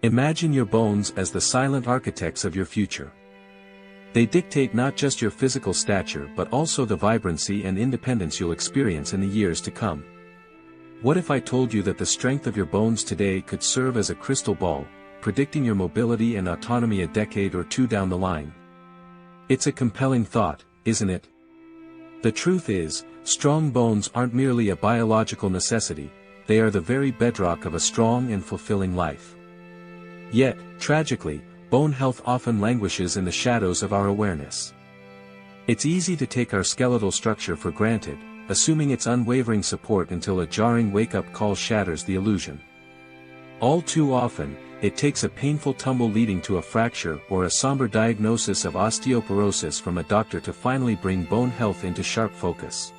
Imagine your bones as the silent architects of your future. They dictate not just your physical stature but also the vibrancy and independence you'll experience in the years to come. What if I told you that the strength of your bones today could serve as a crystal ball, predicting your mobility and autonomy a decade or two down the line? It's a compelling thought, isn't it? The truth is, strong bones aren't merely a biological necessity, they are the very bedrock of a strong and fulfilling life. Yet, tragically, bone health often languishes in the shadows of our awareness. It's easy to take our skeletal structure for granted, assuming its unwavering support until a jarring wake-up call shatters the illusion. All too often, it takes a painful tumble leading to a fracture or a somber diagnosis of osteoporosis from a doctor to finally bring bone health into sharp focus.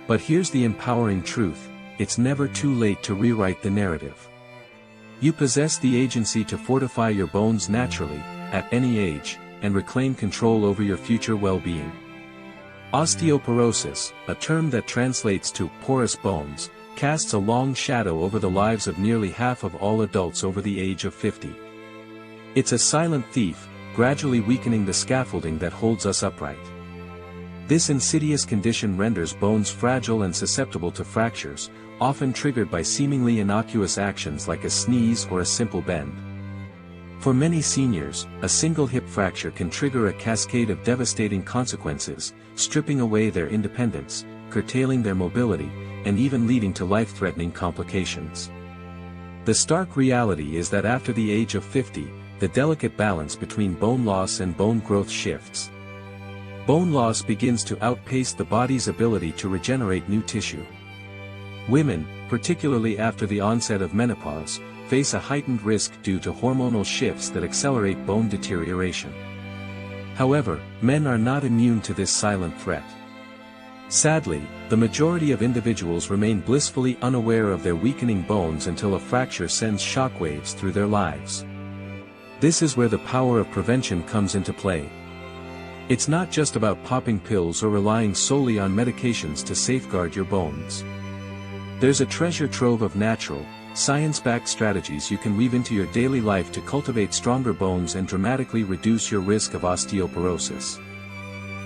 But here's the empowering truth: it's never too late to rewrite the narrative. You possess the agency to fortify your bones naturally, at any age, and reclaim control over your future well-being. Osteoporosis, a term that translates to porous bones, casts a long shadow over the lives of nearly half of all adults over the age of 50. It's a silent thief, gradually weakening the scaffolding that holds us upright. This insidious condition renders bones fragile and susceptible to fractures, often triggered by seemingly innocuous actions like a sneeze or a simple bend. For many seniors, a single hip fracture can trigger a cascade of devastating consequences, stripping away their independence, curtailing their mobility, and even leading to life-threatening complications. The stark reality is that after the age of 50, the delicate balance between bone loss and bone growth shifts. Bone loss begins to outpace the body's ability to regenerate new tissue. Women, particularly after the onset of menopause, face a heightened risk due to hormonal shifts that accelerate bone deterioration. However, men are not immune to this silent threat. Sadly, the majority of individuals remain blissfully unaware of their weakening bones until a fracture sends shockwaves through their lives. This is where the power of prevention comes into play. It's not just about popping pills or relying solely on medications to safeguard your bones. There's a treasure trove of natural, science-backed strategies you can weave into your daily life to cultivate stronger bones and dramatically reduce your risk of osteoporosis.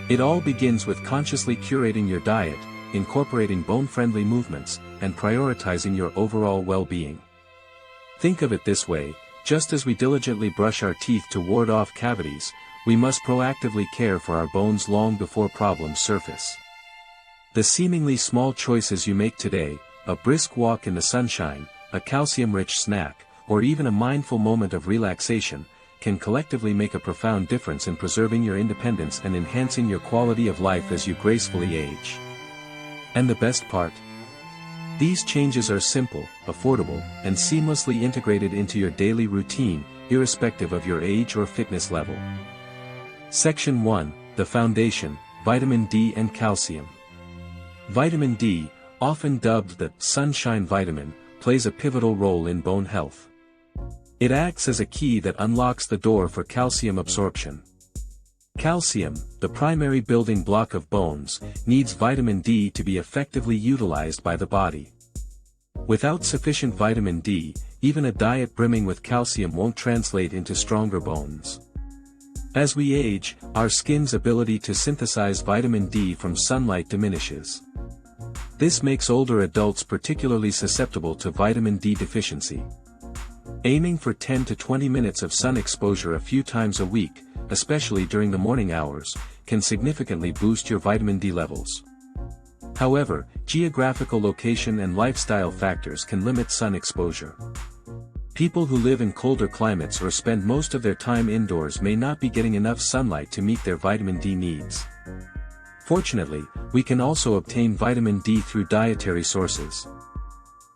It all begins with consciously curating your diet, incorporating bone-friendly movements, and prioritizing your overall well-being. Think of it this way: just as we diligently brush our teeth to ward off cavities, we must proactively care for our bones long before problems surface. The seemingly small choices you make today, a brisk walk in the sunshine, a calcium-rich snack, or even a mindful moment of relaxation, can collectively make a profound difference in preserving your independence and enhancing your quality of life as you gracefully age. And the best part? These changes are simple, affordable, and seamlessly integrated into your daily routine, irrespective of your age or fitness level. Section 1, The Foundation, Vitamin D and Calcium. Vitamin D, often dubbed the sunshine vitamin, plays a pivotal role in bone health. It acts as a key that unlocks the door for calcium absorption. Calcium, the primary building block of bones, needs vitamin D to be effectively utilized by the body. Without sufficient vitamin D, even a diet brimming with calcium won't translate into stronger bones. As we age, our skin's ability to synthesize vitamin D from sunlight diminishes. This makes older adults particularly susceptible to vitamin D deficiency. Aiming for 10 to 20 minutes of sun exposure a few times a week, especially during the morning hours, can significantly boost your vitamin D levels. However, geographical location and lifestyle factors can limit sun exposure. People who live in colder climates or spend most of their time indoors may not be getting enough sunlight to meet their vitamin D needs. Fortunately, we can also obtain vitamin D through dietary sources.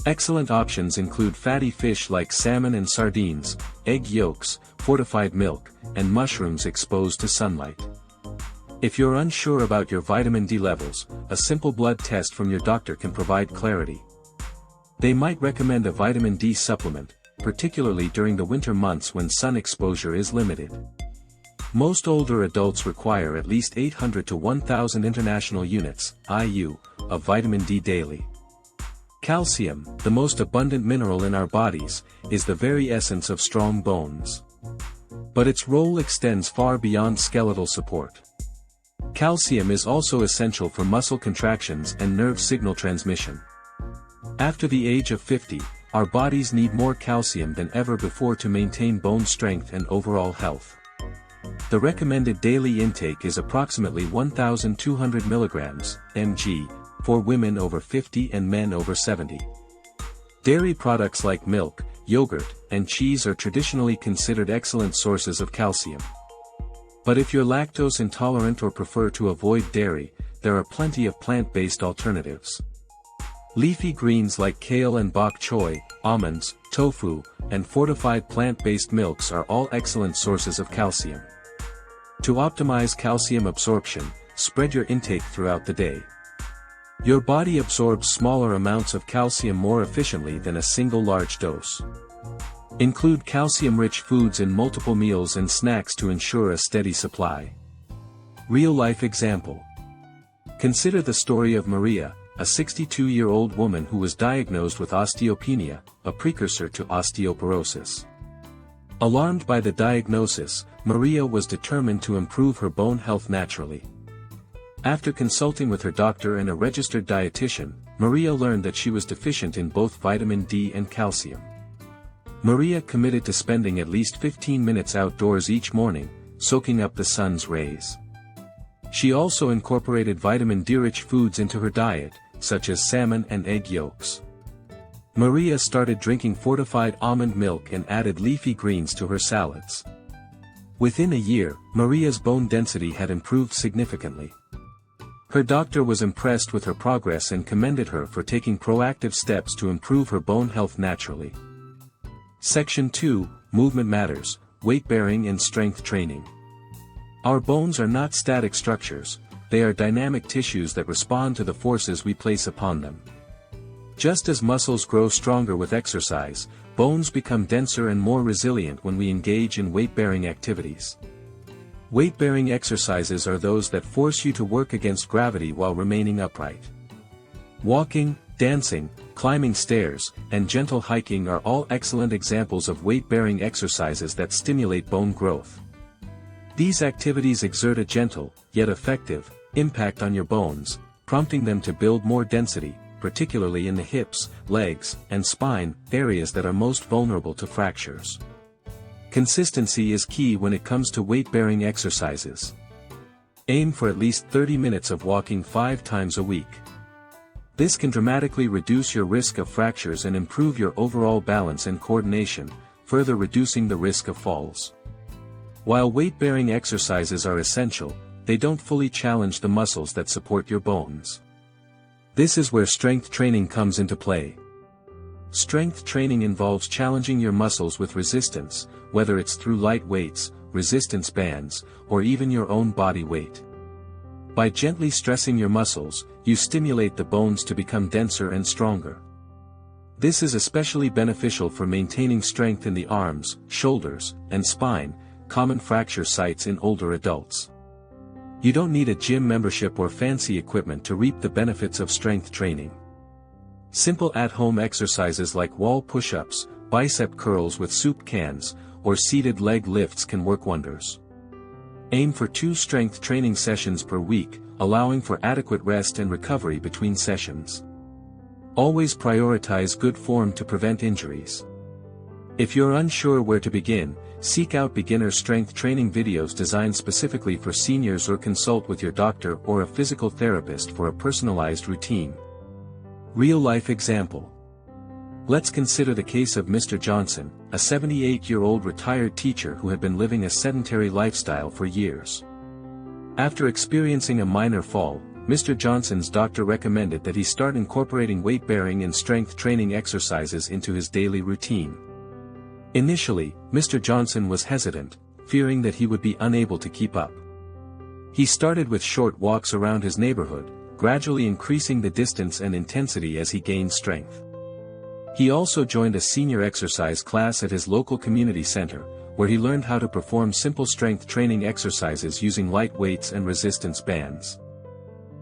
Excellent options include fatty fish like salmon and sardines, egg yolks, fortified milk, and mushrooms exposed to sunlight. If you're unsure about your vitamin D levels, a simple blood test from your doctor can provide clarity. They might recommend a vitamin D supplement, particularly during the winter months when sun exposure is limited. Most older adults require at least 800 to 1000 international units, IU, of vitamin D daily. Calcium, the most abundant mineral in our bodies, is the very essence of strong bones. But its role extends far beyond skeletal support. Calcium is also essential for muscle contractions and nerve signal transmission. After the age of 50, our bodies need more calcium than ever before to maintain bone strength and overall health. The recommended daily intake is approximately 1,200 mg, mg, for women over 50 and men over 70. Dairy products like milk, yogurt, and cheese are traditionally considered excellent sources of calcium. But if you're lactose intolerant or prefer to avoid dairy, there are plenty of plant-based alternatives. Leafy greens like kale and bok choy, almonds, tofu, and fortified plant-based milks are all excellent sources of calcium. To optimize calcium absorption, spread your intake throughout the day. Your body absorbs smaller amounts of calcium more efficiently than a single large dose. Include calcium-rich foods in multiple meals and snacks to ensure a steady supply. Real-life example. Consider the story of Maria, a 62-year-old woman who was diagnosed with osteopenia, a precursor to osteoporosis. Alarmed by the diagnosis, Maria was determined to improve her bone health naturally. After consulting with her doctor and a registered dietitian, Maria learned that she was deficient in both vitamin D and calcium. Maria committed to spending at least 15 minutes outdoors each morning, soaking up the sun's rays. She also incorporated vitamin D-rich foods into her diet, such as salmon and egg yolks. Maria started drinking fortified almond milk and added leafy greens to her salads. Within a year, Maria's bone density had improved significantly. Her doctor was impressed with her progress and commended her for taking proactive steps to improve her bone health naturally. Section 2, Movement Matters, Weight-Bearing and Strength Training. Our bones are not static structures, they are dynamic tissues that respond to the forces we place upon them. Just as muscles grow stronger with exercise, bones become denser and more resilient when we engage in weight-bearing activities. Weight-bearing exercises are those that force you to work against gravity while remaining upright. Walking, dancing, climbing stairs, and gentle hiking are all excellent examples of weight-bearing exercises that stimulate bone growth. These activities exert a gentle, yet effective, impact on your bones, prompting them to build more density, particularly in the hips, legs, and spine, areas that are most vulnerable to fractures. Consistency is key when it comes to weight-bearing exercises. Aim for at least 30 minutes of walking 5 times a week. This can dramatically reduce your risk of fractures and improve your overall balance and coordination, further reducing the risk of falls. While weight-bearing exercises are essential, they don't fully challenge the muscles that support your bones. This is where strength training comes into play. Strength training involves challenging your muscles with resistance, whether it's through light weights, resistance bands, or even your own body weight. By gently stressing your muscles, you stimulate the bones to become denser and stronger. This is especially beneficial for maintaining strength in the arms, shoulders, and spine, common fracture sites in older adults. You don't need a gym membership or fancy equipment to reap the benefits of strength training. Simple at-home exercises like wall push-ups, bicep curls with soup cans, or seated leg lifts can work wonders. Aim for 2 strength training sessions per week, allowing for adequate rest and recovery between sessions. Always prioritize good form to prevent injuries. If you're unsure where to begin, seek out beginner strength training videos designed specifically for seniors or consult with your doctor or a physical therapist for a personalized routine. Real-life example. Let's consider the case of Mr. Johnson, a 78-year-old retired teacher who had been living a sedentary lifestyle for years. After experiencing a minor fall, Mr. Johnson's doctor recommended that he start incorporating weight-bearing and strength training exercises into his daily routine. Initially, Mr. Johnson was hesitant, fearing that he would be unable to keep up. He started with short walks around his neighborhood, gradually increasing the distance and intensity as he gained strength. He also joined a senior exercise class at his local community center, where he learned how to perform simple strength training exercises using light weights and resistance bands.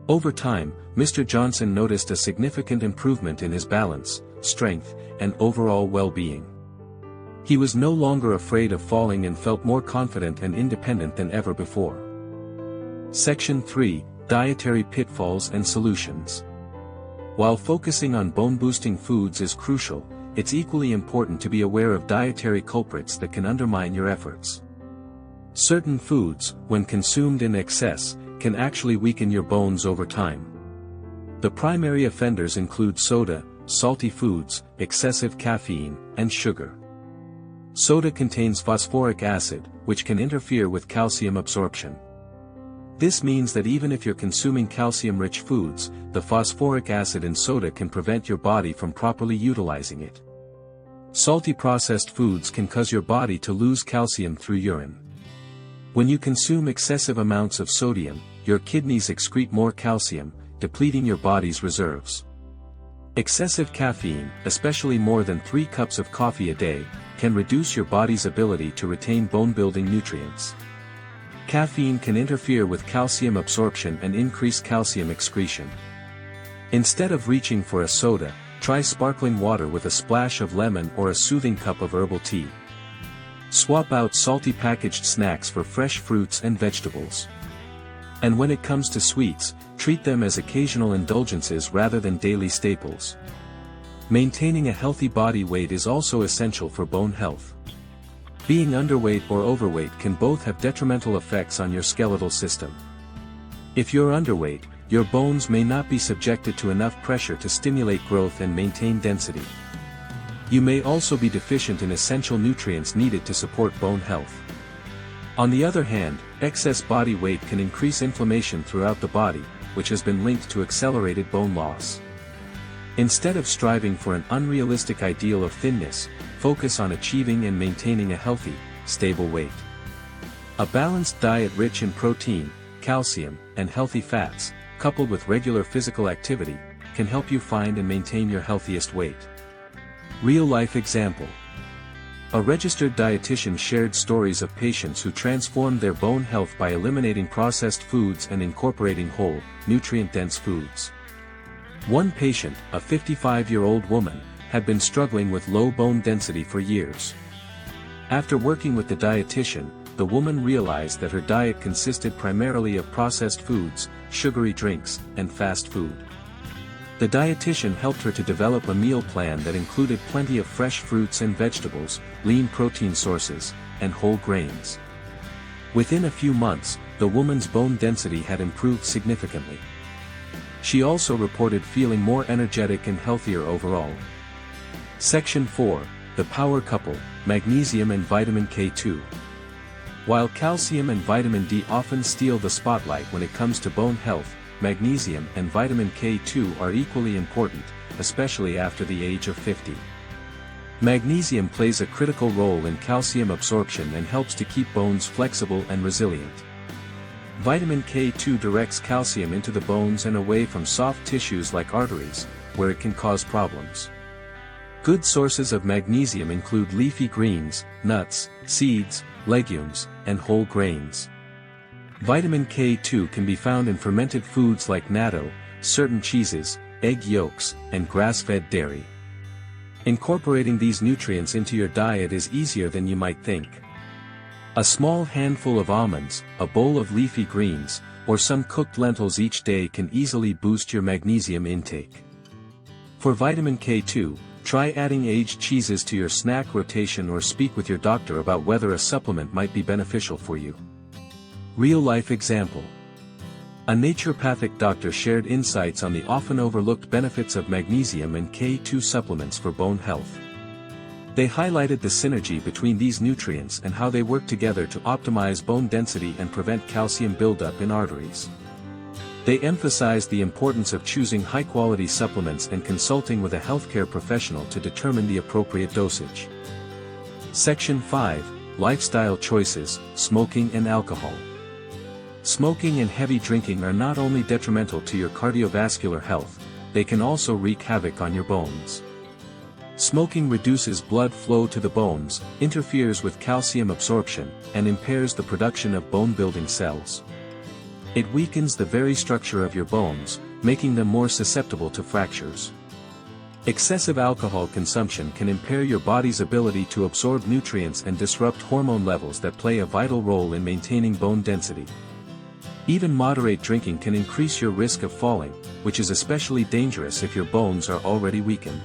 Over time, Mr. Johnson noticed a significant improvement in his balance, strength, and overall well-being. He was no longer afraid of falling and felt more confident and independent than ever before. Section 3, Dietary Pitfalls and Solutions. While focusing on bone-boosting foods is crucial, it's equally important to be aware of dietary culprits that can undermine your efforts. Certain foods, when consumed in excess, can actually weaken your bones over time. The primary offenders include soda, salty foods, excessive caffeine, and sugar. Soda contains phosphoric acid, which can interfere with calcium absorption. This means that even if you're consuming calcium-rich foods, the phosphoric acid in soda can prevent your body from properly utilizing it. Salty processed foods can cause your body to lose calcium through urine. When you consume excessive amounts of sodium, your kidneys excrete more calcium, depleting your body's reserves. Excessive caffeine, especially more than 3 cups of coffee a day, can reduce your body's ability to retain bone-building nutrients. Caffeine can interfere with calcium absorption and increase calcium excretion. Instead of reaching for a soda, try sparkling water with a splash of lemon or a soothing cup of herbal tea. Swap out salty packaged snacks for fresh fruits and vegetables. And when it comes to sweets, treat them as occasional indulgences rather than daily staples. Maintaining a healthy body weight is also essential for bone health. Being underweight or overweight can both have detrimental effects on your skeletal system. If you're underweight, your bones may not be subjected to enough pressure to stimulate growth and maintain density. You may also be deficient in essential nutrients needed to support bone health. On the other hand, excess body weight can increase inflammation throughout the body, which has been linked to accelerated bone loss. Instead of striving for an unrealistic ideal of thinness, focus on achieving and maintaining a healthy, stable weight. A balanced diet rich in protein, calcium, and healthy fats, coupled with regular physical activity, can help you find and maintain your healthiest weight. Real-life example. A registered dietitian shared stories of patients who transformed their bone health by eliminating processed foods and incorporating whole, nutrient-dense foods. One patient, a 55-year-old woman, had been struggling with low bone density for years. After working with the dietitian, the woman realized that her diet consisted primarily of processed foods, sugary drinks, and fast food. The dietitian helped her to develop a meal plan that included plenty of fresh fruits and vegetables, lean protein sources, and whole grains. Within a few months, the woman's bone density had improved significantly. She also reported feeling more energetic and healthier overall. Section 4, The Power Couple, Magnesium and Vitamin K2. While calcium and vitamin D often steal the spotlight when it comes to bone health, magnesium and vitamin K2 are equally important, especially after the age of 50. Magnesium plays a critical role in calcium absorption and helps to keep bones flexible and resilient. Vitamin K2 directs calcium into the bones and away from soft tissues like arteries, where it can cause problems. Good sources of magnesium include leafy greens, nuts, seeds, legumes, and whole grains. Vitamin K2 can be found in fermented foods like natto, certain cheeses, egg yolks, and grass-fed dairy. Incorporating these nutrients into your diet is easier than you might think. A small handful of almonds, a bowl of leafy greens, or some cooked lentils each day can easily boost your magnesium intake. For vitamin K2, try adding aged cheeses to your snack rotation or speak with your doctor about whether a supplement might be beneficial for you. Real-life example. A naturopathic doctor shared insights on the often overlooked benefits of magnesium and K2 supplements for bone health. They highlighted the synergy between these nutrients and how they work together to optimize bone density and prevent calcium buildup in arteries. They emphasized the importance of choosing high-quality supplements and consulting with a healthcare professional to determine the appropriate dosage. Section 5, Lifestyle Choices, Smoking and Alcohol. Smoking and heavy drinking are not only detrimental to your cardiovascular health, they can also wreak havoc on your bones. Smoking reduces blood flow to the bones, interferes with calcium absorption, and impairs the production of bone-building cells. It weakens the very structure of your bones, making them more susceptible to fractures. Excessive alcohol consumption can impair your body's ability to absorb nutrients and disrupt hormone levels that play a vital role in maintaining bone density. Even moderate drinking can increase your risk of falling, which is especially dangerous if your bones are already weakened.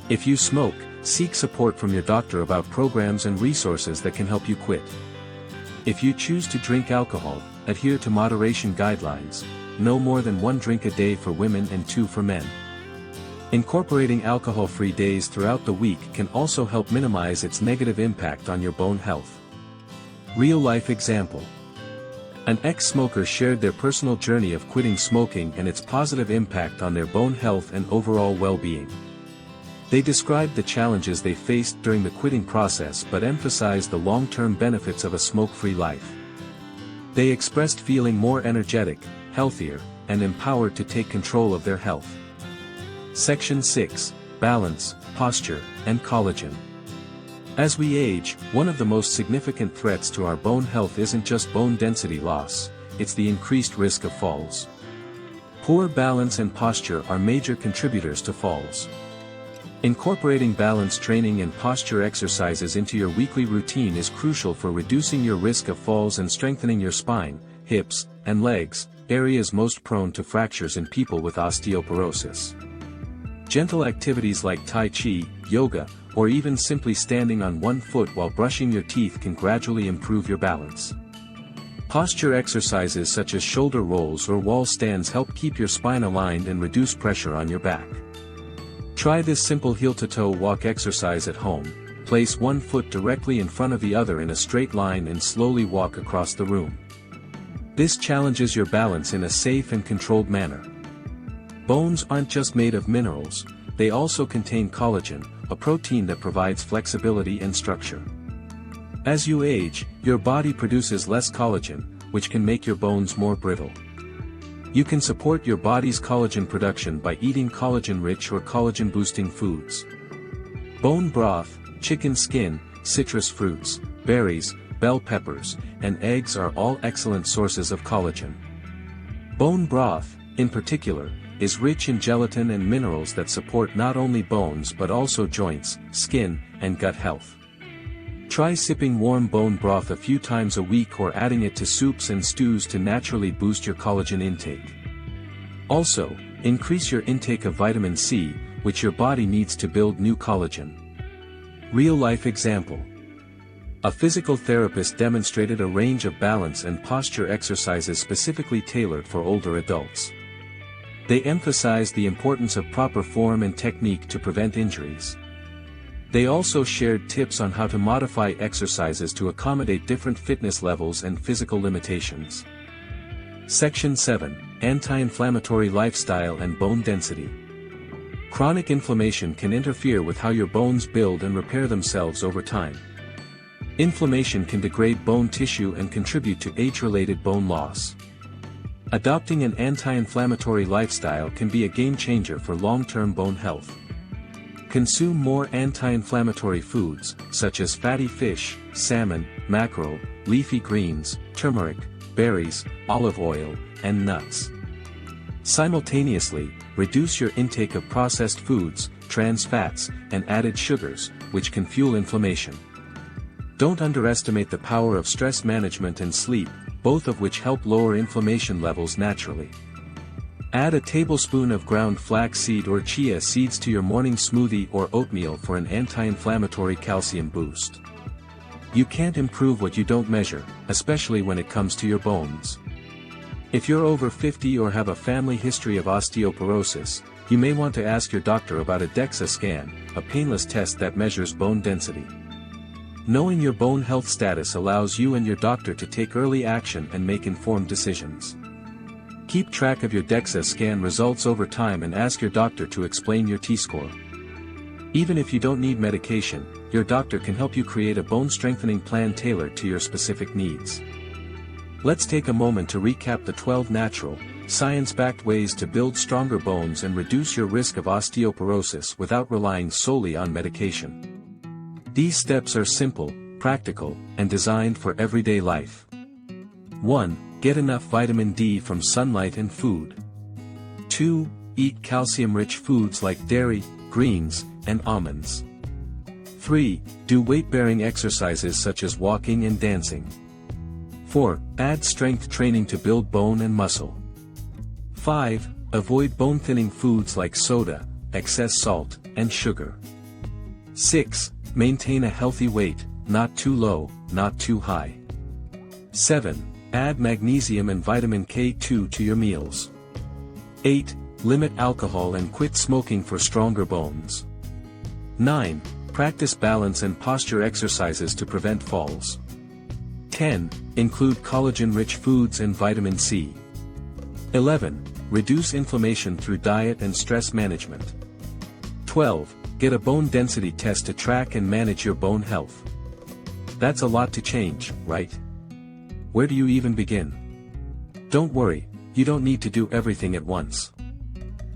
If you smoke, seek support from your doctor about programs and resources that can help you quit. If you choose to drink alcohol, adhere to moderation guidelines, no more than 1 drink a day for women and 2 for men. Incorporating alcohol-free days throughout the week can also help minimize its negative impact on your bone health. Real-life example. An ex-smoker shared their personal journey of quitting smoking and its positive impact on their bone health and overall well-being. They described the challenges they faced during the quitting process but emphasized the long-term benefits of a smoke-free life. They expressed feeling more energetic, healthier, and empowered to take control of their health. Section 6. Balance, Posture, and Collagen. As we age, one of the most significant threats to our bone health isn't just bone density loss, it's the increased risk of falls. Poor balance and posture are major contributors to falls. Incorporating balance training and posture exercises into your weekly routine is crucial for reducing your risk of falls and strengthening your spine, hips, and legs, areas most prone to fractures in people with osteoporosis. Gentle activities like Tai Chi, yoga, or even simply standing on one foot while brushing your teeth can gradually improve your balance. Posture exercises such as shoulder rolls or wall stands help keep your spine aligned and reduce pressure on your back. Try this simple heel-to-toe walk exercise at home. Place one foot directly in front of the other in a straight line and slowly walk across the room. This challenges your balance in a safe and controlled manner. Bones aren't just made of minerals, they also contain collagen, a protein that provides flexibility and structure. As you age, your body produces less collagen, which can make your bones more brittle. You can support your body's collagen production by eating collagen-rich or collagen-boosting foods. Bone broth, chicken skin, citrus fruits, berries, bell peppers, and eggs are all excellent sources of collagen. Bone broth, in particular, is rich in gelatin and minerals that support not only bones but also joints, skin, and gut health. Try sipping warm bone broth a few times a week or adding it to soups and stews to naturally boost your collagen intake. Also, increase your intake of vitamin C, which your body needs to build new collagen. Real-life example. A physical therapist demonstrated a range of balance and posture exercises specifically tailored for older adults. They emphasized the importance of proper form and technique to prevent injuries. They also shared tips on how to modify exercises to accommodate different fitness levels and physical limitations. Section 7. Anti-inflammatory lifestyle and bone density. Chronic inflammation can interfere with how your bones build and repair themselves over time. Inflammation can degrade bone tissue and contribute to age-related bone loss. Adopting an anti-inflammatory lifestyle can be a game-changer for long-term bone health. Consume more anti-inflammatory foods, such as fatty fish, salmon, mackerel, leafy greens, turmeric, berries, olive oil, and nuts. Simultaneously, reduce your intake of processed foods, trans fats, and added sugars, which can fuel inflammation. Don't underestimate the power of stress management and sleep, both of which help lower inflammation levels naturally. Add a tablespoon of ground flaxseed or chia seeds to your morning smoothie or oatmeal for an anti-inflammatory calcium boost. You can't improve what you don't measure, especially when it comes to your bones. If you're over 50 or have a family history of osteoporosis, you may want to ask your doctor about a DEXA scan, a painless test that measures bone density. Knowing your bone health status allows you and your doctor to take early action and make informed decisions. Keep track of your DEXA scan results over time and ask your doctor to explain your T-score. Even if you don't need medication, your doctor can help you create a bone-strengthening plan tailored to your specific needs. Let's take a moment to recap the 12 natural, science-backed ways to build stronger bones and reduce your risk of osteoporosis without relying solely on medication. These steps are simple, practical, and designed for everyday life. 1. Get enough vitamin D from sunlight and food. 2. Eat calcium-rich foods like dairy, greens, and almonds. 3. Do weight-bearing exercises such as walking and dancing. 4. Add strength training to build bone and muscle. 5. Avoid bone-thinning foods like soda, excess salt, and sugar. 6. Maintain a healthy weight, not too low, not too high. 7. Add magnesium and vitamin K2 to your meals. 8. Limit alcohol and quit smoking for stronger bones. 9. Practice balance and posture exercises to prevent falls. 10. Include collagen-rich foods and vitamin C. 11. Reduce inflammation through diet and stress management. 12. Get a bone density test to track and manage your bone health. That's a lot to change, right? Where do you even begin? Don't worry, you don't need to do everything at once.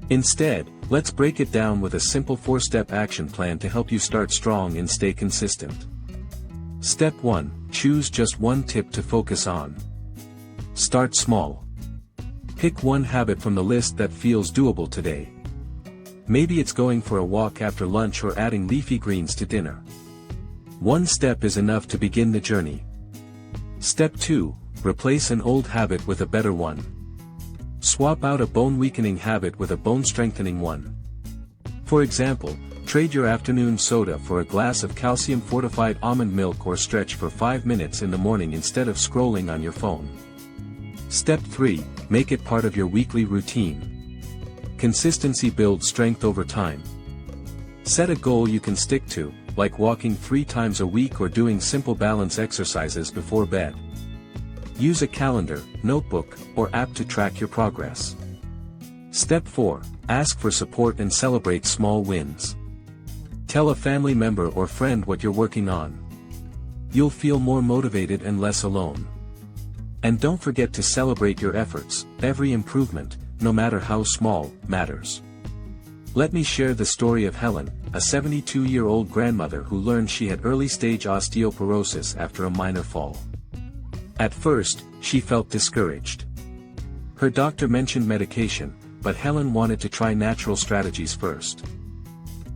Instead, let's break it down with a simple 4-step action plan to help you start strong and stay consistent. Step 1. Choose just one tip to focus on. Start small. Pick one habit from the list that feels doable today. Maybe it's going for a walk after lunch or adding leafy greens to dinner. One step is enough to begin the journey. Step 2. Replace an old habit with a better one. Swap out a bone-weakening habit with a bone-strengthening one. For example, trade your afternoon soda for a glass of calcium-fortified almond milk or stretch for 5 minutes in the morning instead of scrolling on your phone. Step 3. Make it part of your weekly routine. Consistency builds strength over time. Set a goal you can stick to, like walking 3 times a week or doing simple balance exercises before bed. Use a calendar, notebook, or app to track your progress. Step 4. Ask for support and celebrate small wins. Tell a family member or friend what you're working on. You'll feel more motivated and less alone. And don't forget to celebrate your efforts. Every improvement, no matter how small, matters. Let me share the story of Helen, a 72-year-old grandmother who learned she had early-stage osteoporosis after a minor fall. At first, she felt discouraged. Her doctor mentioned medication, but Helen wanted to try natural strategies first.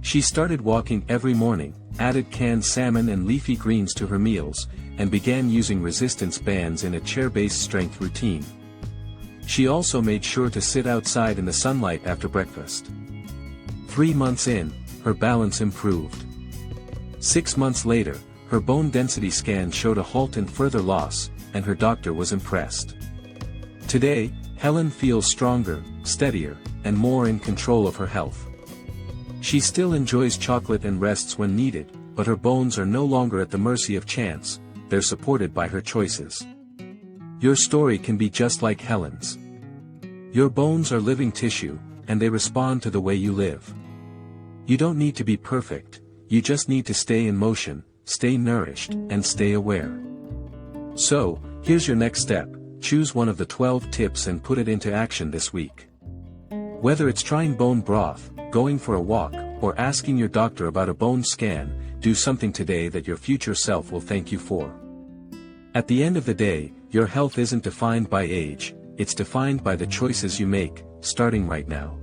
She started walking every morning, added canned salmon and leafy greens to her meals, and began using resistance bands in a chair-based strength routine. She also made sure to sit outside in the sunlight after breakfast. 3 months in, her balance improved. 6 months later, her bone density scan showed a halt in further loss, and her doctor was impressed. Today, Helen feels stronger, steadier, and more in control of her health. She still enjoys chocolate and rests when needed, but her bones are no longer at the mercy of chance, they're supported by her choices. Your story can be just like Helen's. Your bones are living tissue, and they respond to the way you live. You don't need to be perfect, you just need to stay in motion, stay nourished, and stay aware. So, here's your next step: choose one of the 12 tips and put it into action this week. Whether it's trying bone broth, going for a walk, or asking your doctor about a bone scan, do something today that your future self will thank you for. At the end of the day, your health isn't defined by age, it's defined by the choices you make, starting right now.